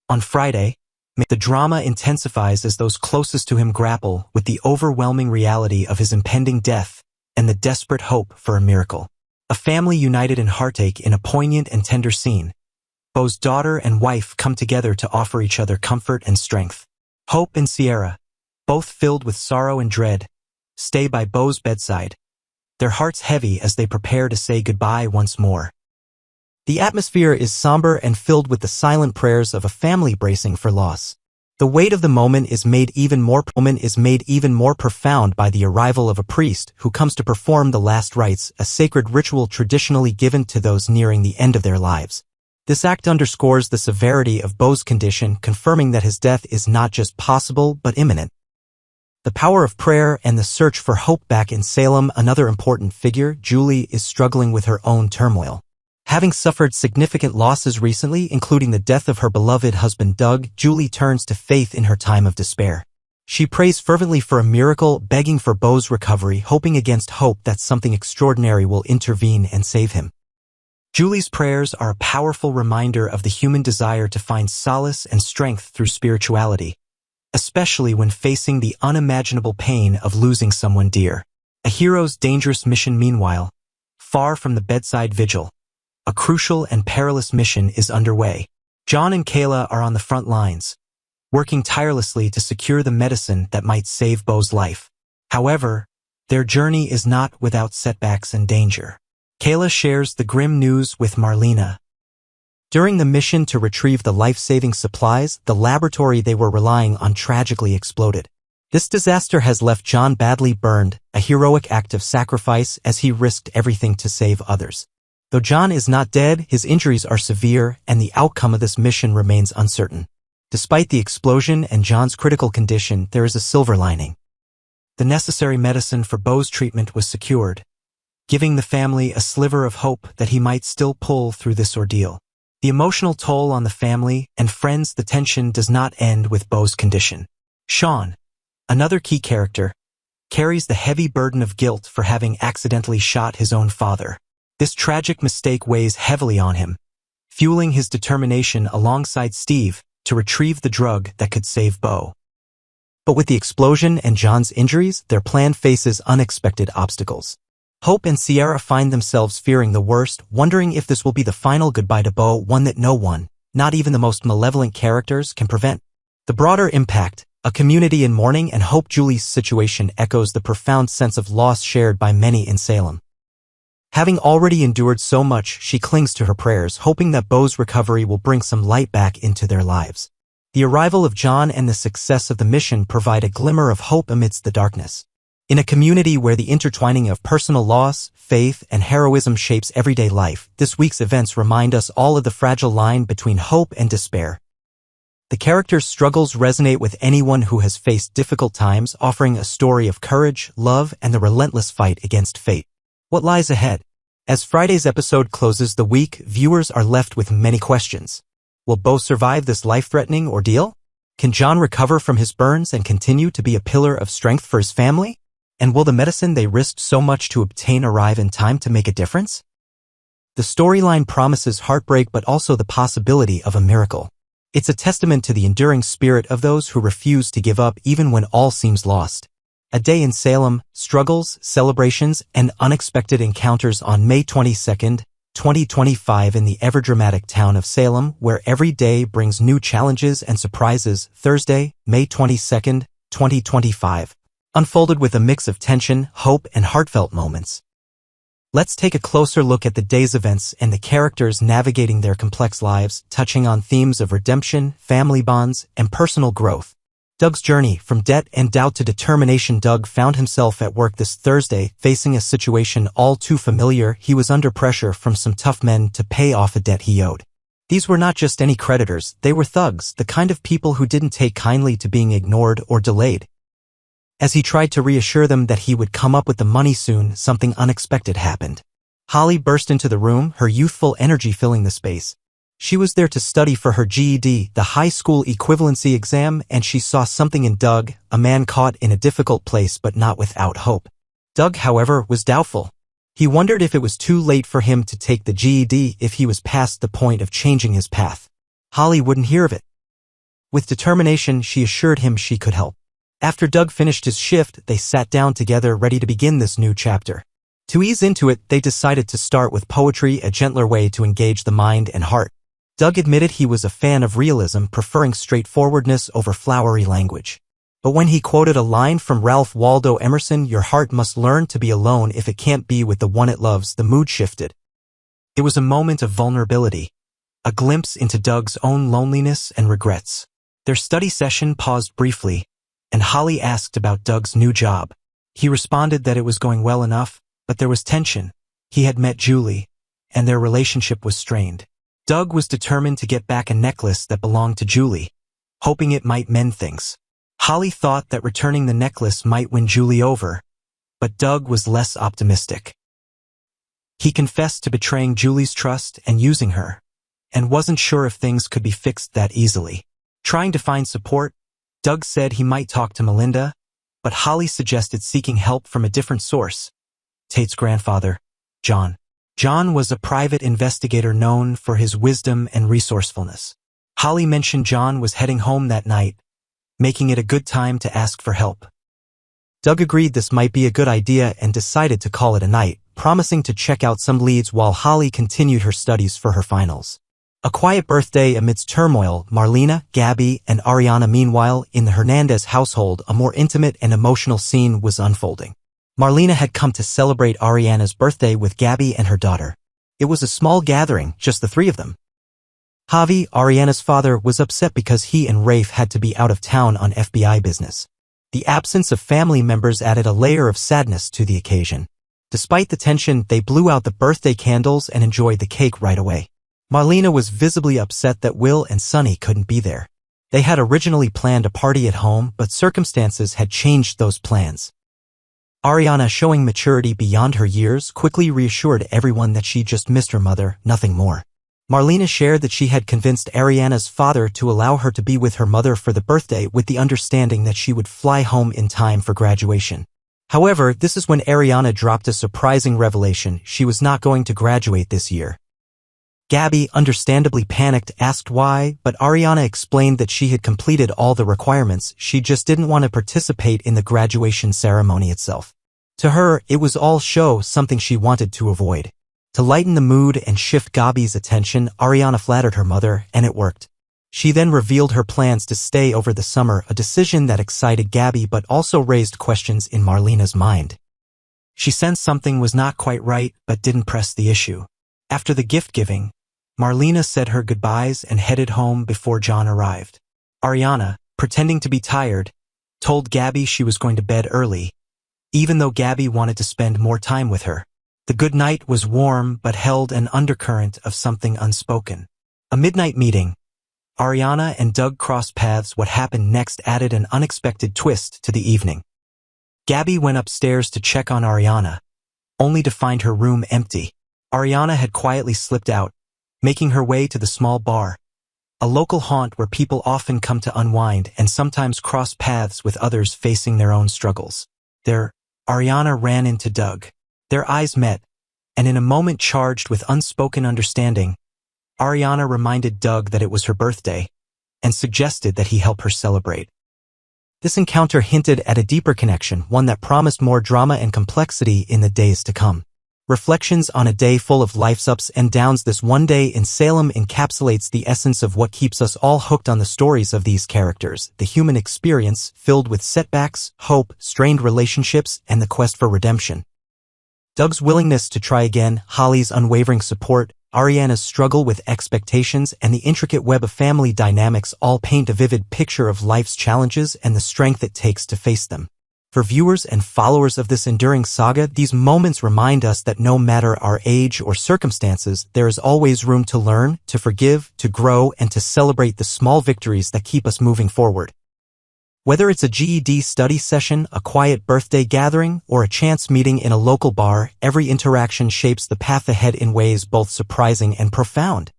On Friday, the drama intensifies as those closest to him grapple with the overwhelming reality of his impending death and the desperate hope for a miracle. A family united in heartache in a poignant and tender scene. Beau's daughter and wife come together to offer each other comfort and strength. Hope and Sierra, both filled with sorrow and dread, stay by Beau's bedside, their hearts heavy as they prepare to say goodbye once more. The atmosphere is somber and filled with the silent prayers of a family bracing for loss. The weight of the moment is made even more profound by the arrival of a priest who comes to perform the last rites, a sacred ritual traditionally given to those nearing the end of their lives. This act underscores the severity of Beau's condition, confirming that his death is not just possible but imminent. The power of prayer and the search for hope. Back in Salem, another important figure, Julie, is struggling with her own turmoil. Having suffered significant losses recently, including the death of her beloved husband Doug, Julie turns to faith in her time of despair. She prays fervently for a miracle, begging for Beau's recovery, hoping against hope that something extraordinary will intervene and save him. Julie's prayers are a powerful reminder of the human desire to find solace and strength through spirituality, especially when facing the unimaginable pain of losing someone dear. A hero's dangerous mission. Meanwhile, far from the bedside vigil, a crucial and perilous mission is underway. John and Kayla are on the front lines, working tirelessly to secure the medicine that might save Beau's life. However, their journey is not without setbacks and danger. Kayla shares the grim news with Marlena. During the mission to retrieve the life-saving supplies, the laboratory they were relying on tragically exploded. This disaster has left John badly burned, a heroic act of sacrifice as he risked everything to save others. Though John is not dead, his injuries are severe, and the outcome of this mission remains uncertain. Despite the explosion and John's critical condition, there is a silver lining. The necessary medicine for Beau's treatment was secured, giving the family a sliver of hope that he might still pull through this ordeal. The emotional toll on the family and friends. The tension does not end with Beau's condition. Sean, another key character, carries the heavy burden of guilt for having accidentally shot his own father. This tragic mistake weighs heavily on him, fueling his determination alongside Steve to retrieve the drug that could save Beau. But with the explosion and John's injuries, their plan faces unexpected obstacles. Hope and Sierra find themselves fearing the worst, wondering if this will be the final goodbye to Beau, one that no one, not even the most malevolent characters, can prevent. The broader impact, a community in mourning and hope. Julie's situation echoes the profound sense of loss shared by many in Salem. Having already endured so much, she clings to her prayers, hoping that Beau's recovery will bring some light back into their lives. The arrival of John and the success of the mission provide a glimmer of hope amidst the darkness. In a community where the intertwining of personal loss, faith, and heroism shapes everyday life, this week's events remind us all of the fragile line between hope and despair. The characters' struggles resonate with anyone who has faced difficult times, offering a story of courage, love, and the relentless fight against fate. What lies ahead? As Friday's episode closes the week, viewers are left with many questions. Will Beau survive this life-threatening ordeal? Can John recover from his burns and continue to be a pillar of strength for his family? And will the medicine they risked so much to obtain arrive in time to make a difference? The storyline promises heartbreak but also the possibility of a miracle. It's a testament to the enduring spirit of those who refuse to give up even when all seems lost. A day in Salem, struggles, celebrations, and unexpected encounters. On May 22, 2025, in the ever-dramatic town of Salem, where every day brings new challenges and surprises. Thursday, May 22, 2025, unfolded with a mix of tension, hope, and heartfelt moments. Let's take a closer look at the day's events and the characters navigating their complex lives, touching on themes of redemption, family bonds, and personal growth. Doug's journey from debt and doubt to determination. Doug found himself at work this Thursday, facing a situation all too familiar. He was under pressure from some tough men to pay off a debt he owed. These were not just any creditors, they were thugs, the kind of people who didn't take kindly to being ignored or delayed. As he tried to reassure them that he would come up with the money soon, something unexpected happened. Holly burst into the room, her youthful energy filling the space. She was there to study for her GED, the high school equivalency exam, and she saw something in Doug, a man caught in a difficult place but not without hope. Doug, however, was doubtful. He wondered if it was too late for him to take the GED, if he was past the point of changing his path. Holly wouldn't hear of it. With determination, she assured him she could help. After Doug finished his shift, they sat down together ready to begin this new chapter. To ease into it, they decided to start with poetry, a gentler way to engage the mind and heart. Doug admitted he was a fan of realism, preferring straightforwardness over flowery language. But when he quoted a line from Ralph Waldo Emerson, "Your heart must learn to be alone if it can't be with the one it loves," the mood shifted. It was a moment of vulnerability, a glimpse into Doug's own loneliness and regrets. Their study session paused briefly, and Holly asked about Doug's new job. He responded that it was going well enough, but there was tension. He had met Julie, and their relationship was strained. Doug was determined to get back a necklace that belonged to Julie, hoping it might mend things. Holly thought that returning the necklace might win Julie over, but Doug was less optimistic. He confessed to betraying Julie's trust and using her, and wasn't sure if things could be fixed that easily. Trying to find support, Doug said he might talk to Melinda, but Holly suggested seeking help from a different source. Tate's grandfather, John. John was a private investigator known for his wisdom and resourcefulness. Holly mentioned John was heading home that night, making it a good time to ask for help. Doug agreed this might be a good idea and decided to call it a night, promising to check out some leads while Holly continued her studies for her finals. A quiet birthday amidst turmoil. Marlena, Gabby, and Ariana. Meanwhile, in the Hernandez household, a more intimate and emotional scene was unfolding. Marlena had come to celebrate Ariana's birthday with Gabby and her daughter. It was a small gathering, just the three of them. Javi, Ariana's father, was upset because he and Rafe had to be out of town on FBI business. The absence of family members added a layer of sadness to the occasion. Despite the tension, they blew out the birthday candles and enjoyed the cake right away. Marlena was visibly upset that Will and Sunny couldn't be there. They had originally planned a party at home, but circumstances had changed those plans. Ariana, showing maturity beyond her years, quickly reassured everyone that she just missed her mother, nothing more. Marlena shared that she had convinced Ariana's father to allow her to be with her mother for the birthday with the understanding that she would fly home in time for graduation. However, this is when Ariana dropped a surprising revelation: she was not going to graduate this year. Gabby, understandably panicked, asked why, but Ariana explained that she had completed all the requirements, she just didn't want to participate in the graduation ceremony itself. To her, it was all show, something she wanted to avoid. To lighten the mood and shift Gabby's attention, Ariana flattered her mother, and it worked. She then revealed her plans to stay over the summer, a decision that excited Gabby but also raised questions in Marlena's mind. She sensed something was not quite right, but didn't press the issue. After the gift-giving, Marlena said her goodbyes and headed home before John arrived. Ariana, pretending to be tired, told Gabby she was going to bed early, even though Gabby wanted to spend more time with her. The good night was warm but held an undercurrent of something unspoken. A midnight meeting. Ariana and Doug crossed paths. What happened next added an unexpected twist to the evening. Gabby went upstairs to check on Ariana, only to find her room empty. Ariana had quietly slipped out, making her way to the small bar, a local haunt where people often come to unwind and sometimes cross paths with others facing their own struggles. There, Ariana ran into Doug. Their eyes met, and in a moment charged with unspoken understanding, Ariana reminded Doug that it was her birthday and suggested that he help her celebrate. This encounter hinted at a deeper connection, one that promised more drama and complexity in the days to come. Reflections on a day full of life's ups and downs. This one day in Salem encapsulates the essence of what keeps us all hooked on the stories of these characters, the human experience filled with setbacks, hope, strained relationships, and the quest for redemption. Doug's willingness to try again, Holly's unwavering support, Ariana's struggle with expectations, and the intricate web of family dynamics all paint a vivid picture of life's challenges and the strength it takes to face them. For viewers and followers of this enduring saga, these moments remind us that no matter our age or circumstances, there is always room to learn, to forgive, to grow, and to celebrate the small victories that keep us moving forward. Whether it's a GED study session, a quiet birthday gathering, or a chance meeting in a local bar, every interaction shapes the path ahead in ways both surprising and profound.